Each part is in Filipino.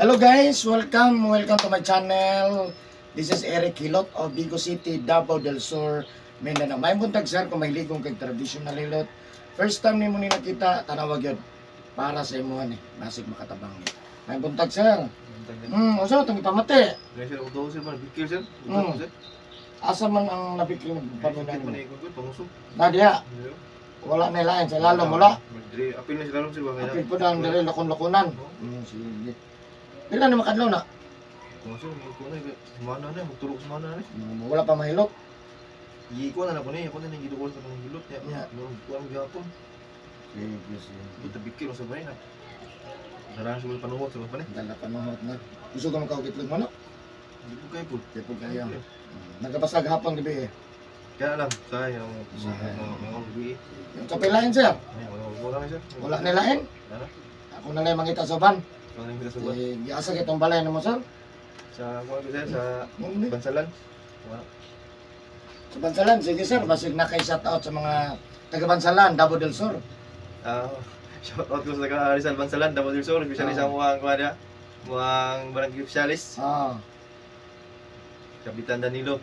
Hello guys, welcome to my channel. This is Eric Hilot of Vigo City, Davao del Sur, Mindanao. May buntag sir kung mahiligong kay traditional hilot. First time nimo ni nakita, tanawag yun para sa imuhan basig makatabang ni. May buntag sir. Usa tong ipamati. Sir, uto sir, bikil sir. Asa man ang nabikil ng panunan mo? Pangusog. Nadia. Wala na lain sa lalom wala. Apil na si lalom sir, bangay na. Apil po na ang dali lakon-lakonan. Sige. Pila na makadlaw na? Sir, iko na semana na, magtulog semana na. Wala pa mahilot. Iko na ko na, ako na nang gidukol sa mga hilot niya. Kuang gyapon. Sige. Ito bikil sa bay na. Narang siguro panuhot sa pa ni. Dala panuhot na. Gusto ko makagitlog mo no? Hindi po kayo po. Di po kaya. Nagabasag hapon gabi Kaya lang, sayang mga gabi. Yung kapilain sir? Wala na sir. Wala nilain? Ano? Ako na lang mangita sa van. Wala na sa buwan. Giasa kitong balay na mo sir? Sa mga sir, sa Bansalan. Wala. Sa Bansalan, sige sir. Basig na kay shout out sa mga taga Bansalan, Davao del Sur. Shout out ko sa taga Rizal Bansalan, Davao del Sur. Especially sa mga barangay officialis. Kapitan Danilo.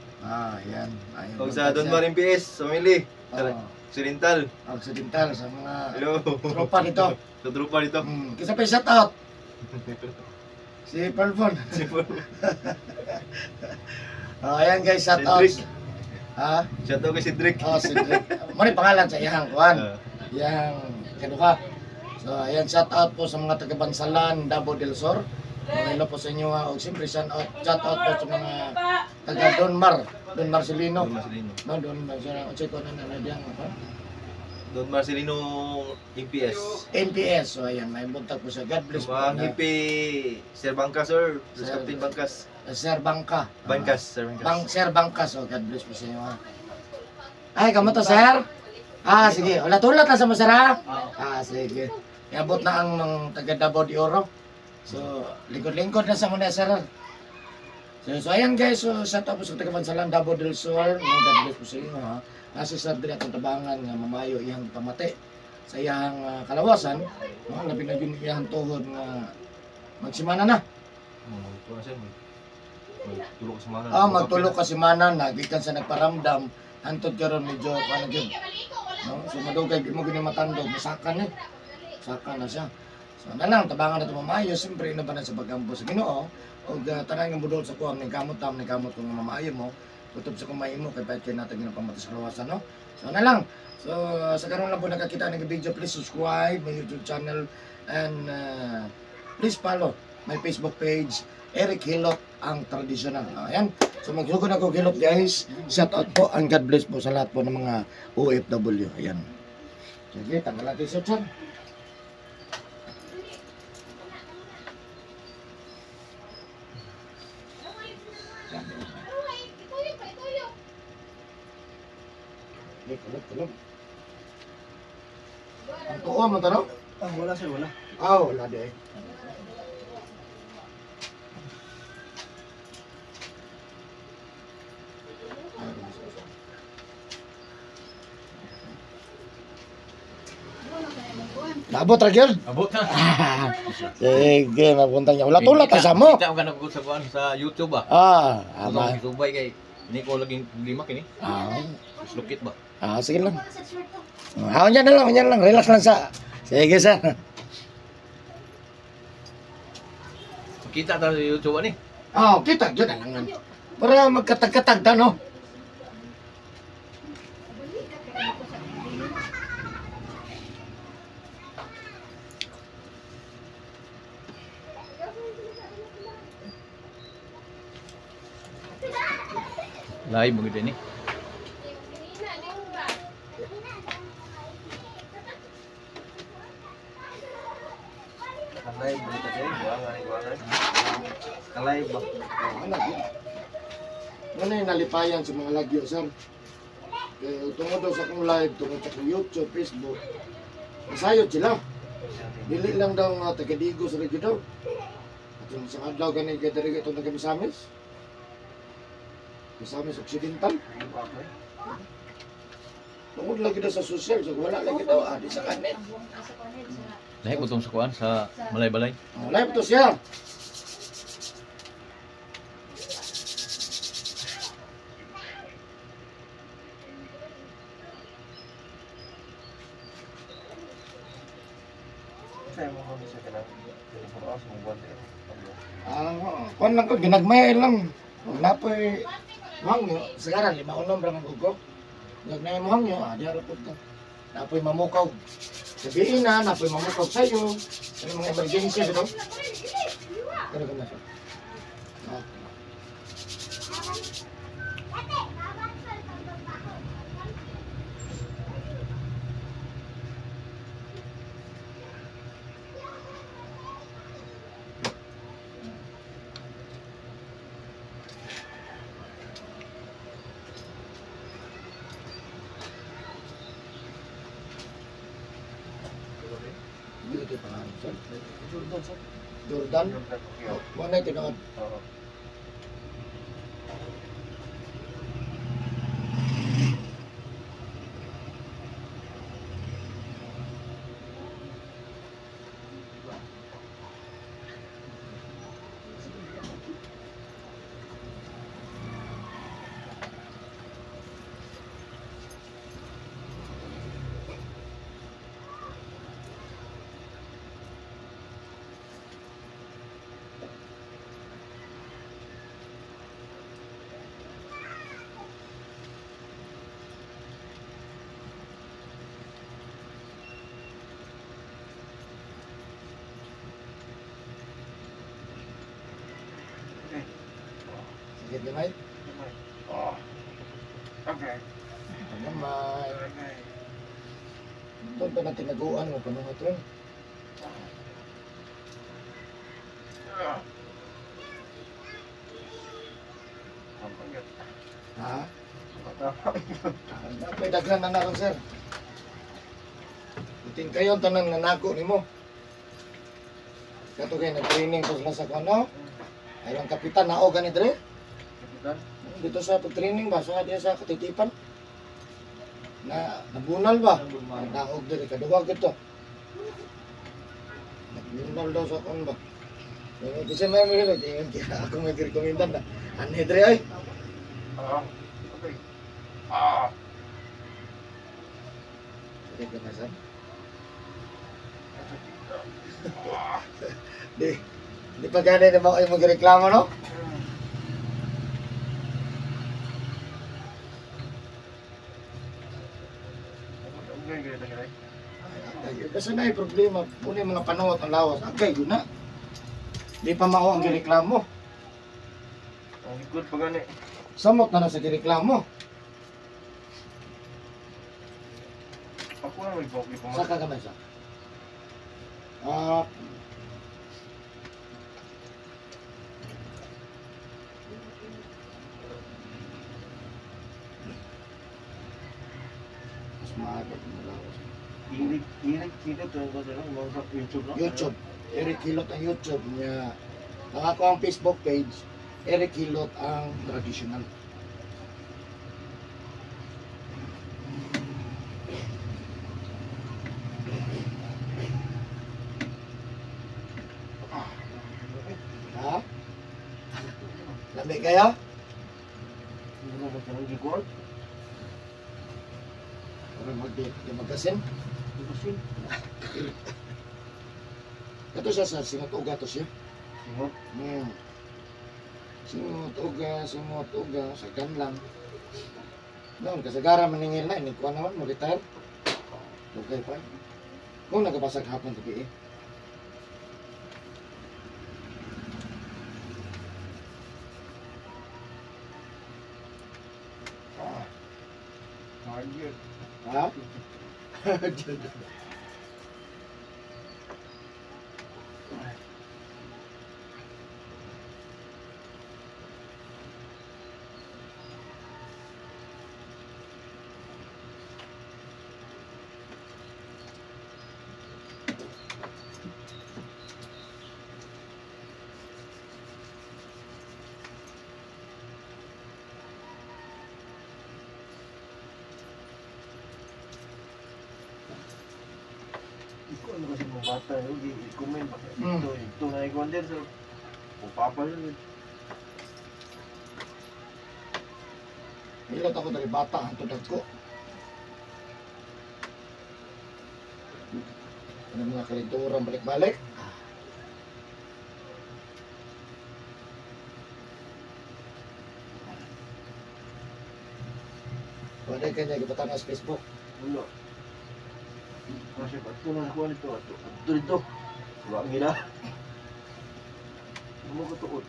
Yan. O sa Don Mar MPS, Somili. Occidental. Occidental sa mga Hello. tropa dito. Sa tropa dito. Kisa pa shout out. Si Perlfon. Ayan guys, shout out. Shout out kay Cedric. Cedric. Muna pangalan sa iyang kuhan. Iyang kaduka. So ayan, shout out po sa mga taga Bansalan, Davao del Sur. Hello po sa inyo o siyempre shout out po sa mga taga Don Marcelino. Don Marcelino na diyan ako. Don Marcelino MPS. NPS. So ayan, may buntag po sa God bless po. Mga hippy Sir Bangkas sir, Captain Bangkas. Sir Bangka. Sir Bangkas. So God bless po sa inyo. Ay, kamusta sir? Sige. Ulat-ulat na sa masara. Sige. Iabot na ang taga Davao de Oro. So, lingkod-lingkod na sa muna sir. So ayan guys, so shout out po sa taga Bansalan, Davao del Sur. God bless po sa inyo ha. Nasa sir din atong tabangan nga mamayo iyang pamati sa iyang kalawasan. Labi na yun iyang tuhod nga magsimana na. Magtulog ka simana na. Gikan sa nagparamdam. Antod karon medyo ano yun. So madugay, di mo gini matandog. Masaka na siya. So nalang, tabangan na ito mamayo. Siyempre, ino ba na sa pagkampo sa Ginoo. O tanang yung budol sa kuwam, nagkamot kung mamayo mo. Tutob sa kumain mo, kaya pahit kayo natin ginapamata sa kawasan, no? So nalang. So sa karoon lang po nakakita ng video, please subscribe my YouTube channel. And please follow my Facebook page, Eric Hilot, ang traditional. Ayan. So magsugod ako Hilot guys. Shout out po and God bless po sa lahat po ng mga OFW. Ayan. Sige, tanggal natin sa chan. Tulog. Ang tuwa mo tanong? Wala sir, wala. Wala di eh. Nabot ra gyud. Abot na. Sige, mapunta niya. Ulat-ulat sa mo. Kita ka nagugod sa buwan sa YouTube ba? Ama. Subay kay ini ko laging problema kini. Lukit ba? Sige lang. Yan na lang. Relax lang sa. Sige sa. Kita ta sa YouTube ani. Kita gyud lang. Para magkatag-katag ta no. Live mo gid ni. Live mo gid ni. Live ba? Ano yung nalipayan sa mga lagyo, sir? Tungod daw sa kong live, tungod sa YouTube, Facebook, masayot sila. Dili lang daw nga taga-digo sa lagyo daw. At yung sa adlaw ganun kadiri itong taga-Misamis. Misamis Occidental. Tungod lagi daw sa social, so wala lagi daw, di sa kanin. Lahi ko tong sa kuan sa Malay-Balay. Live to siya. kanang 24 hours mo buwan din. Kung lang ko, ginagmay lang. Huwag na po mahangyo. Sekarang, 5 unom ra magugok. Huwag na yung mahangyo, di harap po ito. Na po'y mamukaw. Sabihin na po'y mamukaw sa'yo. Ano mga emergency, ano? Pero ka na siya. Hindi ito yung pangalan, sir. Jordan, sir. Jordan? Jordan, okay. Muna ito na. Oo. Okay. Sige, gamay. Oh. Okay. Gamay. Okay. Ito pa na tinaguan mo, panunod rin. Ha? May daghan na naroon, sir. Buting kayo ang tanang nanako ni mo. Kato kayo, nag-training ko sila sa kano. Ayong kapitan, nao ganit rin. Kapitan? Dito sa pag-training ba, sa diya sa katitipan. Nabunal ba? Naog diri, kaduwag ito. Nabunal daw sa kon ba. Kasi may mga kaya ako may rekomendan na. Anhidre ay. Okay. Sige ka na, sir. Di pa gano'n na ba kayo magreklamo, no? Kasi na yung problema, muna yung mga panuot ang lawas. Okay, yun na. Di pa mao ang gireklamo. Ang likod pa gani. Samot na sa gireklamo. Ako na may bokli pa Saka ka na siya. Mas maaga ang lawas. Hilig kita to ko sa mga YouTube no. YouTube. Eric Hilot ang YouTube niya. Ang ako ang Facebook page, Eric Hilot ang traditional. Ha? Lamig kayo? Hindi mo magtanong gigol. Para magkasin? Impossible. Ito siya sa singot-uga to siya. Singot. Singot-uga, sa lang. Noon, kasagara maningil na, hindi ko naman, mag-retire. Okay pa. Kung nagabasag hapon gabi eh. Hard. Ha? Ikaw ano kasi mga bata yun, i-comment ba? Hmm. Ito na ikaw din sa upapa yun. Hilot ako dari bata, ang tudad ko. Ano mga kalinturang balik-balik. Maday kanya gipatanga sa Facebook. Wala. Kasi ato na nakuha nito. Ato dito. Wala gila. Ano ko tuod?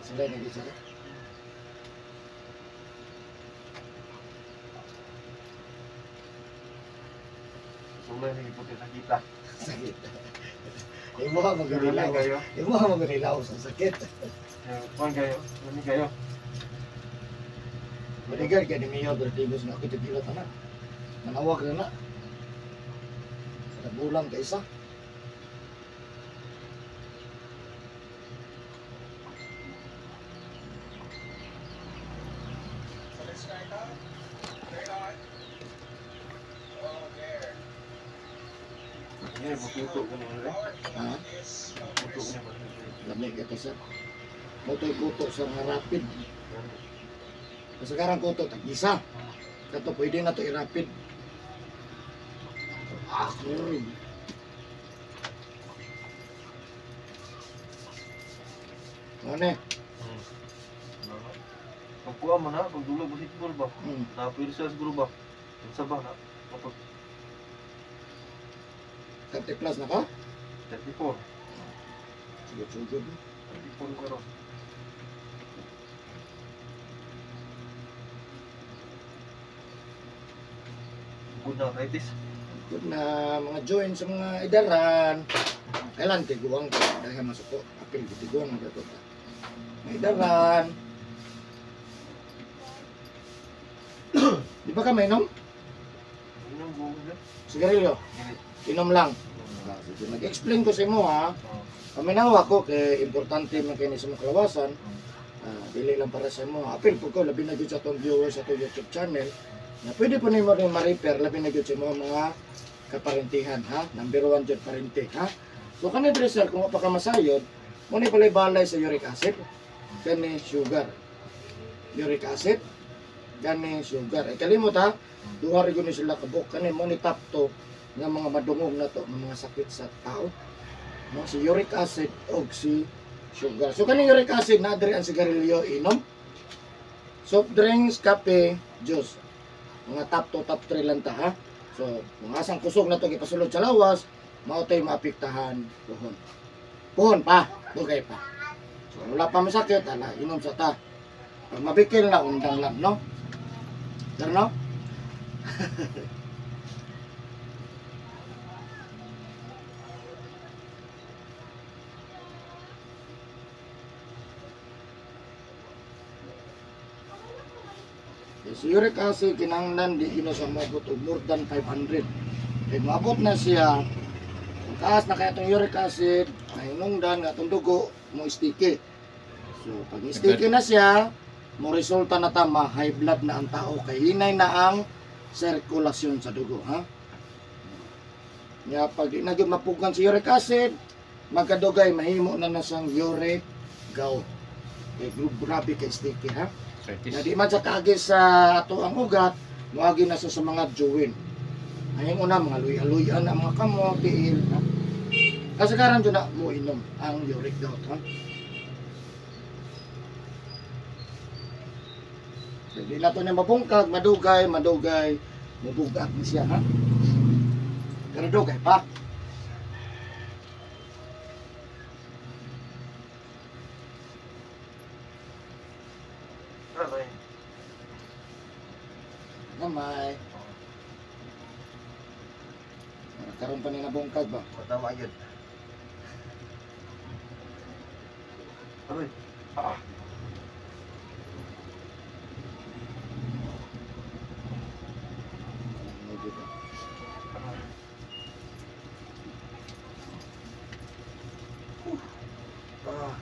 Sila nag-isa. Sulay na ipot sa kita. Sakit. Imo ang magarilaw. Kayo. Imo ang magarilaw sa sakit. Kuan kayo. Ano kayo? Maligar ka ni Mayor Bertigos nga kitikilot na. Manawag na na. Nagbulang ka isa. Ini butuh ko ni ano. Ha? Butuh niya ba? Lamig ito sir. Motoy kuto sa mga rapid. Sekarang kuto tag-isa. Kato pwede na to i-rapid. Ako rin. Ano eh? Pagkuha mo na, pag dulog basketball ba? Hmm. Napili siya siguro ba? Sa ba na? Kapag 30 plus na ka? 34. Sugod-sugod. 34 ka ron. Good na arthritis. Good na mga join sa mga idaran. Kailan tiguang ko dahil masuko. Apil tiguang mo dato. Mga idaran. Di ba ka mainom? Inom buong na. Sigarilyo? Inom lang. Sige, mag-explain ko sa imo ha. Paminawa ko kay importante man kini sa mga kalawasan. Dili lang para sa imo. Apil po ko labi na gyud sa atong viewers sa atong YouTube channel. Na pwede po nimo ring ma-repair labi na gyud sa imo mga kaparentihan ha. Number 1 jud parente ha. So kani dresser kung pa ka masayod, mo ni pala balay sa uric acid, kani sugar. Uric acid, kani sugar. Ay kalimot ha. Duha ri gyud ni sila kabuk kani mo ni top to nga mga madungog na to, mga sakit sa tao. No, si uric acid o si sugar. So kaning uric acid na diri ang sigarilyo inom. Soft drinks, kape, juice. Mga top 2, top 3 lang ta ha. So, kung asang kusog na to gipasulod sa lawas, mao tay maapektahan puhon. Puhon pa, dugay pa. So, wala pa masakit, ala inom sa ta. Pag mabikil na undang lang, no? Pero no? Si uric acid kinahanglan di ino sa mabot og more than 500. Kaya maabot na siya, ang taas na kaya itong uric acid, mahinungdan nga itong dugo, mo sticky. So pag sticky na siya, mo resulta na tama, high blood na ang tao, kay hinay na ang sirkulasyon sa dugo. Ha? Nga pag di na gyud mapugan si uric acid, magkadugay, mahimo na siyang uric gout. Kaya grabe kay sticky ha. Na di man sa kaagi sa ato ang ugat, muagi na sa mga join. Ayun una mga luy-aluyan na mga kamo, tiil. Ha? Kasagaran dyan na mo inom ang uric gout. Ha? Hindi na ito niya mabungkag, madugay, mabugat na siya. Ha? Pero dugay pa. karon pa ni nabungkag ba. Matama yun. Aroy. Ah. Ah.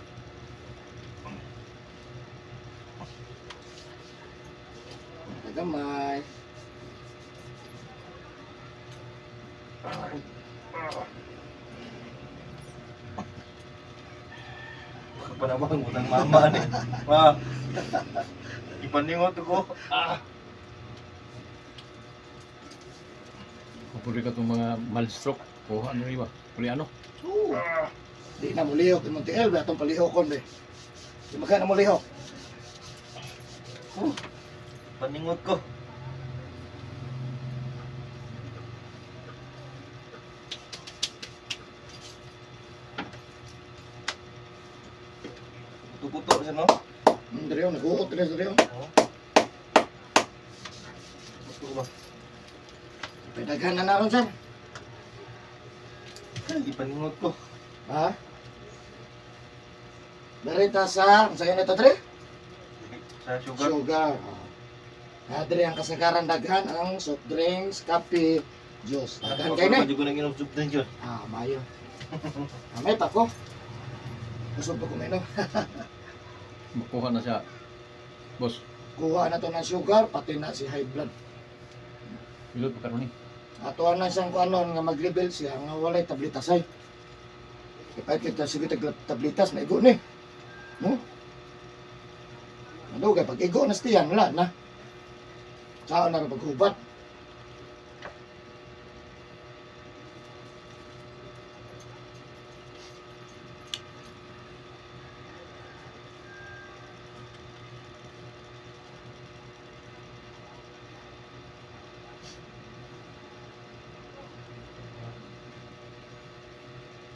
Gamay. Panabang utang mama ni. Ma. Ipaningot ko. Ah. Kapuri ka itong mga mild stroke o ano rin ba? Puli ano? Oo. Di na mo lihok imong tiil ba atong palihokon be. Di magka na mo lihok. Paningot ko. Puto-puto siya, no? Diri nag-uot diri. Oo. Gusto ko ba? Pedaghan na naron sir. Ipaningot ko. Ha? Berita sa saya nito diri? Sa sugar. Sugar. Diri ang kasagaran daghan ang soft drinks, kape, juice. Daghan kay ni. Hindi ko nang inom soup drink yun. Mayo. May pa ko. Gusto ko kuminom. Makuha na siya. Boss, Kuha na to ng sugar, pati na si high blood. bilog pa karon ni. Atuan na siyang kuanon nga mag-level siya nga walay tablitas ay. Kapag kita sige tablitas na igo ni. No? Ano kay pag igo na stiyan wala na. Saan na paghubat?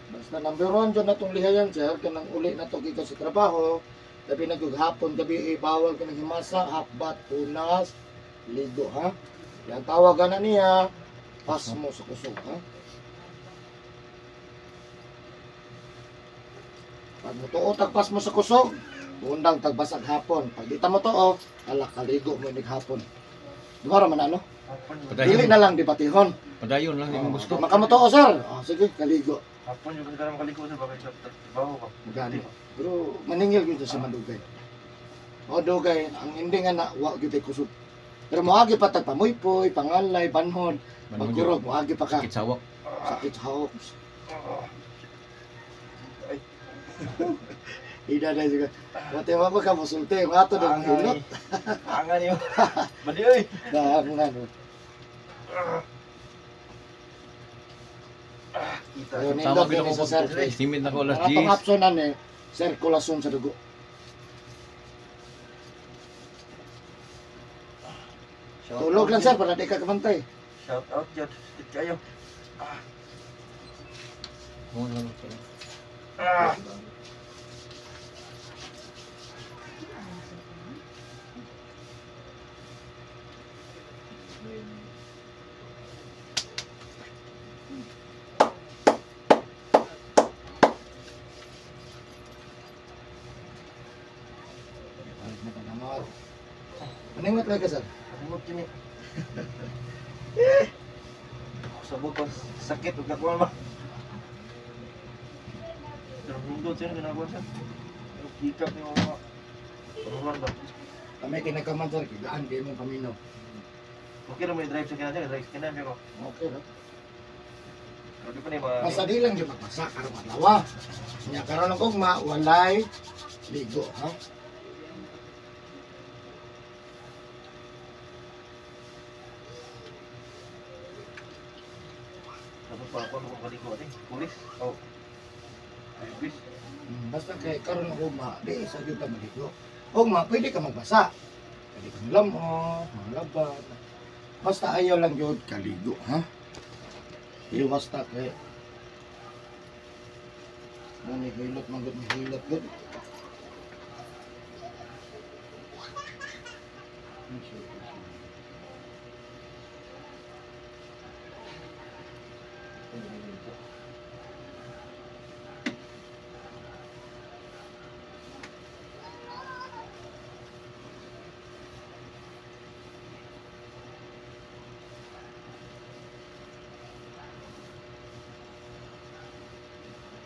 Basta number one dyan na itong lihayan sir, kanang uli na ito gikan sa trabaho, labi na hapon gabi bawal ka ng himasa, hakbat, punas, ligo ha. Yan tawagan na niya, pasmo sa kusog ha. Pag mutuo tagpas mo sa kusog, undang tagbasag hapon. Pag dita mo to alak kaligo mo inig hapon. Di ba raman ano? Dili na lang di batihon. Padayon lang, di mo gusto. Makamutuo sir. Sige, kaligo. Hapon yung kasi makaliko sa bagay sa trabaho ko. Magani. Pero maningil gyud sa mandugay. O dugay ang hindi nga na wa gyud kusog. Pero moagi pa tag pamuypoy, pangalay, banhon, pagkurog moagi pa ka Sakit sawak. sakit hawak. Ida na juga. Wate mo ka musulte, mato dong hilot. Angan yun. Badi oy. Dangan. Kita. Ayun, Tama nindot din sa sir. Estimate na ko alas Ang atong 10. optionan sirkulasyon sa dugo. Tulog lang sir para di ka kamantay. Shout out dyan. Sit kayo. Oo, lang ito. Maningot lagi sir. Paningot kini. Sabot pa. Sakit. Huwag nakuha ba? Pero nindot siya. Ginagawa siya. Hikap niyo mga. Parulan ba? Kami kinakaman sir, kigaan kayo mong paminaw. Okay na may drive sa kina siya. Drive sa kina siya ko. Okay no? Pero di pa niya mga... Basta di lang yung magbasa, karong matlawa. Nya karon ng gugma, walay ligo, ha? Tapos pa ako nung kaliko rin. Pulis. Oh. Pulis. Basta kay karon ng gugma, di isa gyud ta maligo. Gugma, pwede ka magbasa. Pwede ka lamot, malaban. Basta ayaw lang yun kaligo, ha? Iwas ta kay Nani hilot manggod ni hilot gud.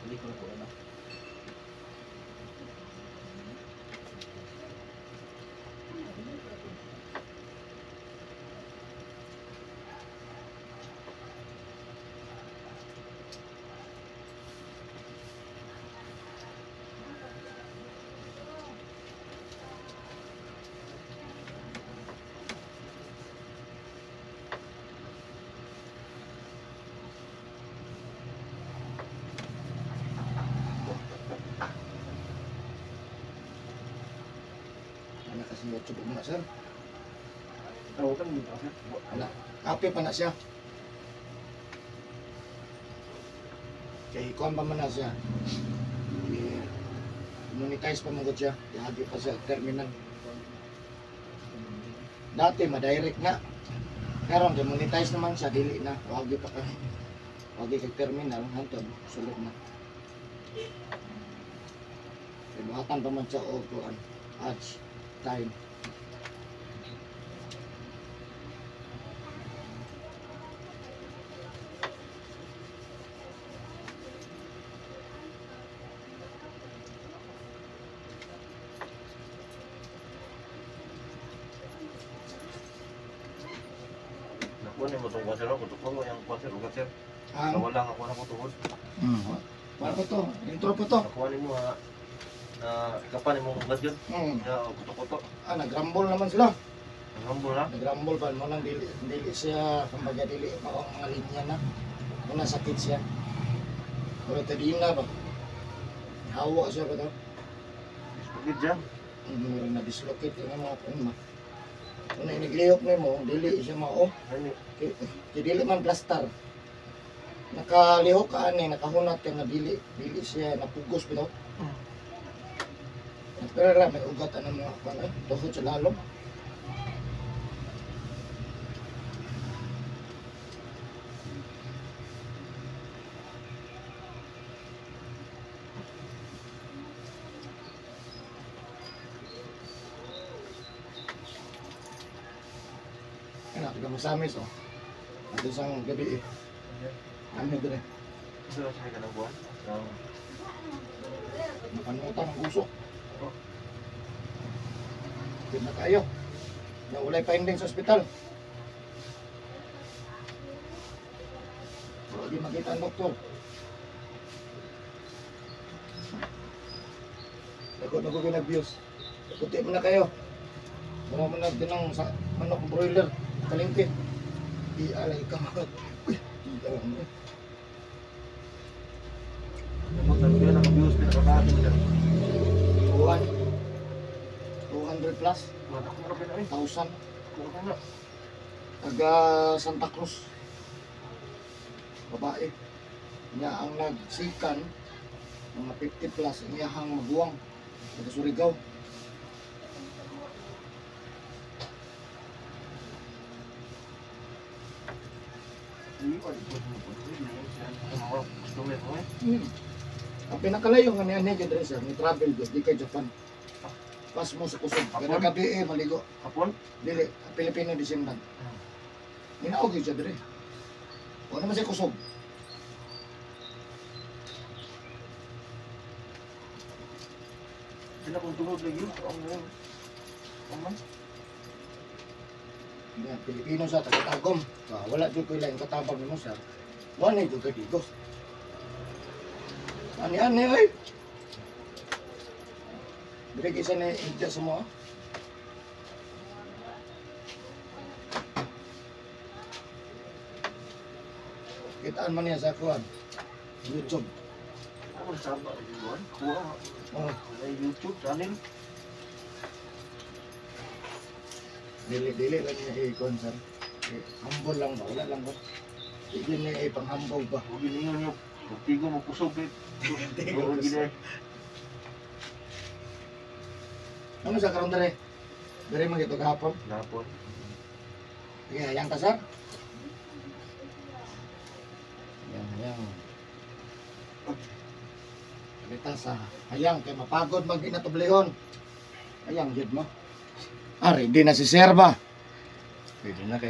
Hindi ko na po na. Ano kasi YouTube mo na sir? Tawagan mo kasi. Wala. Kape pa na siya. Kaya ikuan pa man na siya. Monetize pa mong siya. Ihagi pa sa terminal. Dati ma-direct na. Karon demonetize naman siya, dili na. Wagi pa ka. Wagi kay terminal, hantod sulod na. Ibuhatan pa man siya o kuan. Ads time. Nakuha mo itong kwaser ako. Tukwa mo yung kwaser. Kwaser. Ang Nawala nga ko na ko tuhod. Para po to, intro po to. Nakuha mo nga. Kapan mo ugat yun? Hmm. Kuto-kuto. Nagrambol naman sila. Ang humble na. Nagrambol pa mo nang dili siya kumbaga dili pa ang mga linya na. Una sakit siya. Pero tadi na ba? Hawa siya ba to? Spagit dyan. Hindi na dislocate yung mga puma. Kung iniglihok mo, dili siya mao. Ano? Kaya dili man plaster. Nakalihok ka ani, nakahunat ka na dili siya napugos bitaw. Pero lang may ugat ang mga kan tuhod sa lalom. Enak juga masamis oh. Ada sang gabi eh. Ano dire? Ito na siya ka ng buwan. Nakanutan ng usok. Hindi na kayo. Na walay finding sa ospital. Hindi makita ang doktor. Ako ginabuse. Puti mo na kayo. Mga manag dinang sa manok broiler. Kalingki. Di alay ka mga. Uy, di alam mo. Magkano naka-views pinakakain nila. 200 plus. Matak mo ka na eh. 1,000. Kung na. Taga Santa Cruz. Babae. Niya ang nagsikan mga 50 plus iyahang maguwang taga Surigao. Ang pinakalayo nga niya niya dyan siya, may travel doon, di kay Japan. Pas mo sa kusog, kaya gabi maligo. Hapon? Dili, Pilipino Disimban. Minaog yun siya dyan. O naman siya kusog. Sila kung tugod lagi. Aman? Yan, Pilipino sa tagatagom. Wala dyan ko ilang katabang mo siya. Wala dyan ka dito. Ani-ani ay. Bili kisa na higda sa mga. Kitaan man niya sa kuwan. YouTube. Ako sama lagi buwan. Kuha. Oh, May YouTube channel. dili lang niya i-kuwan sir. Humble lang ba? Wala lang ba? Hindi niya ipang-humble ba? Huwag giningan niyo. Pagtigo mo kusog eh. Oo, gina. Ano sa karon dere? Dere man gito gahapon. Napon. Sige, yang kasar. Yan, Hayang. Kalita sa hayang kay mapagod mag inatublihon. Hayang gid mo. Ari di na si Serba. Pwede na